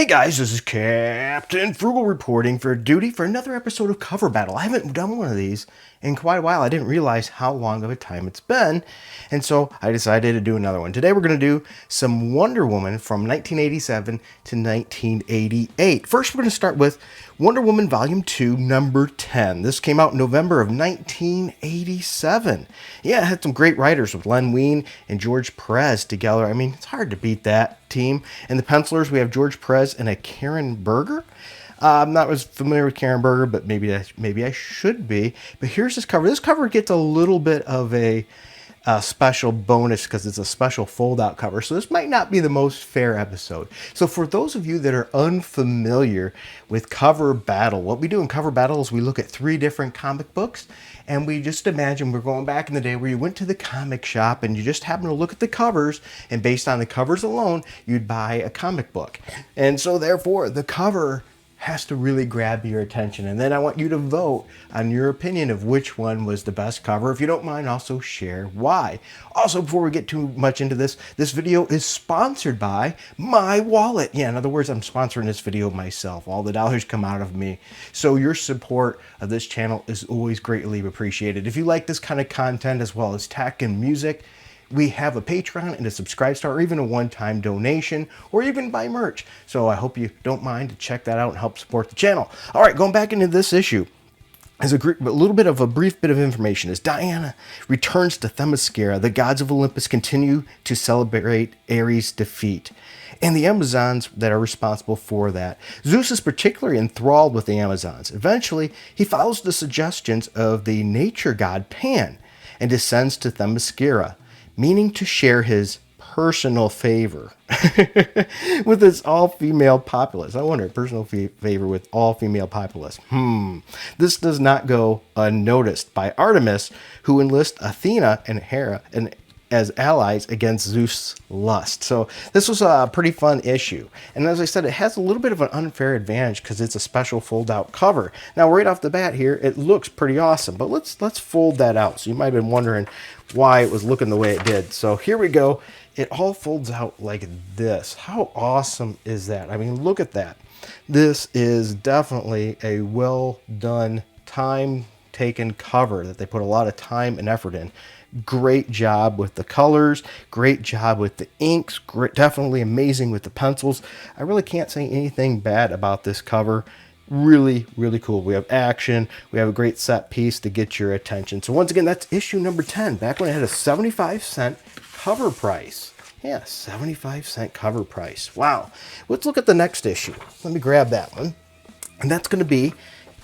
Hey guys, this is Captain Frugal reporting for duty for another episode of Cover Battle. I haven't done one of these in quite a while. I didn't realize how long of a time it's been, and so I decided to do another one. Today we're going to do some Wonder Woman from 1987 to 1988. First, we're going to start with Wonder Woman Volume 2, number 10. This came out in November of 1987. Yeah, it had some great writers with Len Wein and George Perez together. I mean, it's hard to beat that team. And the pencilers, we have George Perez and a Karen Berger. I'm not as familiar with Karen Berger, but maybe I should be. But here's this cover. This cover gets a little bit of a special bonus because it's a special fold-out cover. So this might not be the most fair episode. So for those of you that are unfamiliar with Cover Battle, what we do in Cover Battle is we look at 3 different comic books, and we just imagine we're going back in the day where you went to the comic shop and you just happened to look at the covers, and based on the covers alone, you'd buy a comic book. And so therefore, the cover has to really grab your attention. And then I want you to vote on your opinion of which one was the best cover. If you don't mind, also share why. Also, before we get too much into this video is sponsored by my wallet. Yeah, in other words, I'm sponsoring this video myself. All the dollars come out of me. So your support of this channel is always greatly appreciated. If you like this kind of content as well as tech and music, we have a Patreon and a Subscribe Star, or even a one-time donation, or even buy merch. So I hope you don't mind to check that out and help support the channel. All right, going back into this issue, as a little bit of a brief bit of information, as Diana returns to Themyscira, the gods of Olympus continue to celebrate Ares' defeat, and the Amazons that are responsible for that. Zeus is particularly enthralled with the Amazons. Eventually, he follows the suggestions of the nature god Pan and descends to Themyscira, meaning to share his personal favor with his all-female populace. I wonder, personal favor with all-female populace. This does not go unnoticed by Artemis, who enlists Athena and Hera as allies against Zeus' lust. So this was a pretty fun issue. And as I said, it has a little bit of an unfair advantage because it's a special fold-out cover. Now, right off the bat here, it looks pretty awesome, but let's fold that out. So you might have been wondering why it was looking the way it did. So here we go. It all folds out like this. How awesome is that? I mean, look at that. This is definitely a well done, time taken cover that they put a lot of time and effort in. Great job with the colors, great job with the inks, definitely amazing with the pencils. I really can't say anything bad about this cover. Really, really cool. We have action. We have a great set piece to get your attention. So once again, that's issue number 10, back when it had a 75-cent cover price. Yeah, 75-cent cover price. Wow. Let's look at the next issue. Let me grab that one. And that's going to be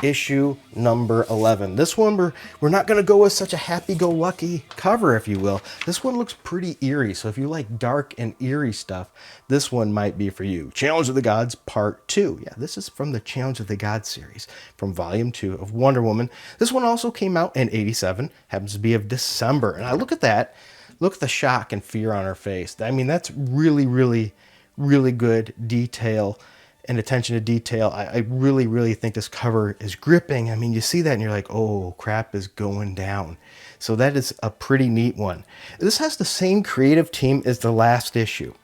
issue number 11. This one, we're not going to go with such a happy-go-lucky cover, if you will. This one looks pretty eerie, so if you like dark and eerie stuff, this one might be for you. Challenge of the Gods Part 2. Yeah, this is from the Challenge of the Gods series, from Volume 2 of Wonder Woman. This one also came out in 87, happens to be of December. And I look at that, look at the shock and fear on her face. I mean, that's really, really, really good detail and attention to detail. I really, really think this cover is gripping. I mean, you see that and you're like, oh, crap is going down. So that is a pretty neat one. This has the same creative team as the last issue.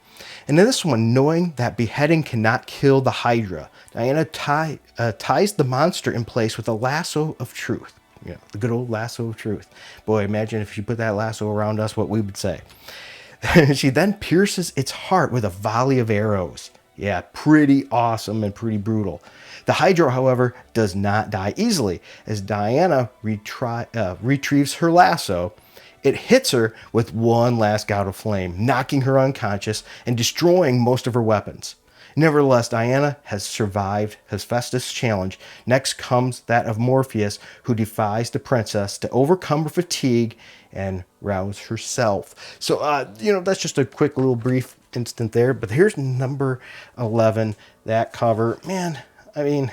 And in this one, knowing that beheading cannot kill the Hydra, Diana ties the monster in place with a lasso of truth. You know, the good old lasso of truth. Boy, imagine if she put that lasso around us, what we would say. She then pierces its heart with a volley of arrows. Yeah, pretty awesome and pretty brutal. The Hydra, however, does not die easily. As Diana retrieves her lasso, it hits her with one last gout of flame, knocking her unconscious and destroying most of her weapons. Nevertheless, Diana has survived Hephaestus' challenge. Next comes that of Morpheus, who defies the princess to overcome her fatigue and rouse herself. So, that's just a quick little brief instant there. But here's number 11, that cover. Man, I mean,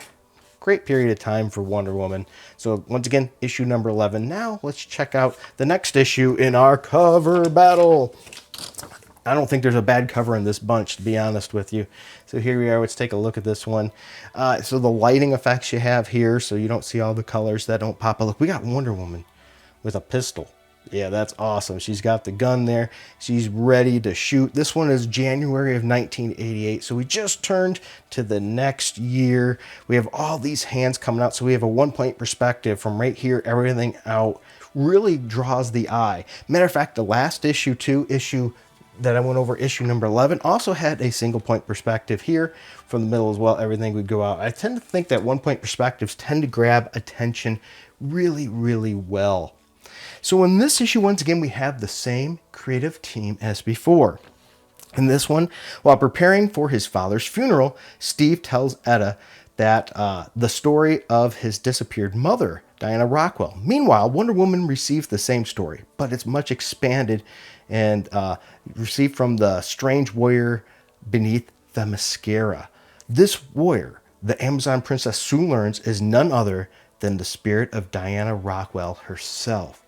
great period of time for Wonder Woman. So once again, issue number 11. Now let's check out the next issue in our cover battle. I don't think there's a bad cover in this bunch, to be honest with you. So here we are. Let's take a look at this one. So the lighting effects you have here, so you don't see all the colors that don't pop up. Look, we got Wonder Woman with a pistol. Yeah, that's awesome. She's got the gun there. She's ready to shoot. This one is January of 1988. So we just turned to the next year. We have all these hands coming out. So we have a 1 point perspective from right here, everything out. Really draws the eye. Matter of fact, the last issue, issue that I went over, issue number 11, also had a single point perspective here from the middle as well. Everything would go out. I tend to think that 1 point perspectives tend to grab attention really, really well. So in this issue, once again, we have the same creative team as before. In this one, while preparing for his father's funeral, Steve tells Etta that the story of his disappeared mother, Diana Rockwell. Meanwhile, Wonder Woman receives the same story, but it's much expanded and received from the strange warrior beneath the mascara. This warrior, the Amazon princess soon learns, is none other than the spirit of Diana Rockwell herself,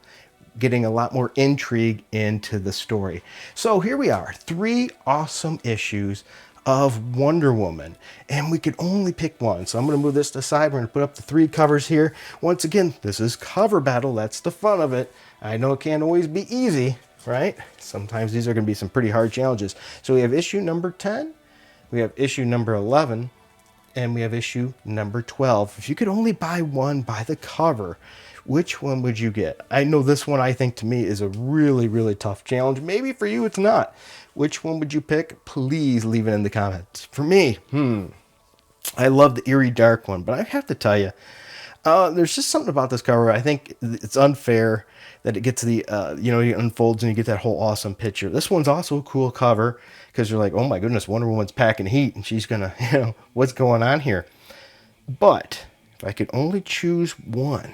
getting a lot more intrigue into the story. So here we are, 3 awesome issues of Wonder Woman, and we could only pick one. So I'm going to move this aside. We're going to put up the 3 covers here. Once again, this is cover battle. That's the fun of it. I know it can't always be easy, right? Sometimes these are going to be some pretty hard challenges. So we have issue number 10, we have issue number 11, and we have issue number 12. If you could only buy one, buy the cover. Which one would you get? I know this one, I think, to me, is a really, really tough challenge. Maybe for you, it's not. Which one would you pick? Please leave it in the comments. For me, I love the eerie dark one, but I have to tell you, there's just something about this cover. I think it's unfair that it gets the, it unfolds and you get that whole awesome picture. This one's also a cool cover because you're like, oh my goodness, Wonder Woman's packing heat and she's going to, what's going on here? But if I could only choose one,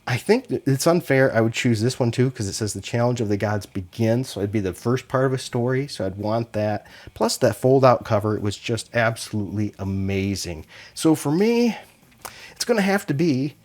I think it's unfair. I would choose this one too because it says the challenge of the gods begins. So it'd be the first part of a story. So I'd want that. Plus that fold out cover. It was just absolutely amazing. So for me, it's going to have to be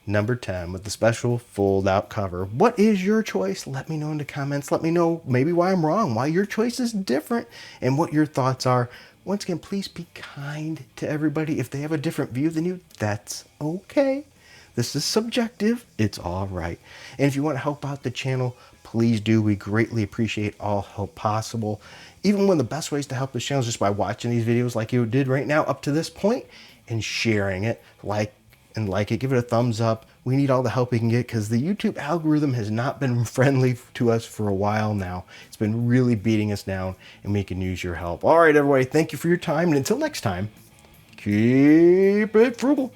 number 10 with the special fold out cover. What is your choice? Let me know in the comments. Let me know maybe why I'm wrong, why your choice is different, and what your thoughts are. Once again, please be kind to everybody. If they have a different view than you, that's okay. This is subjective. It's all right. And if you want to help out the channel, please do. We greatly appreciate all help possible. Even one of the best ways to help the channel is just by watching these videos like you did right now up to this point and sharing it. Like it. Give it a thumbs up. We need all the help we can get because the YouTube algorithm has not been friendly to us for a while now. It's been really beating us down, and we can use your help. All right, everybody. Thank you for your time. And until next time, keep it frugal.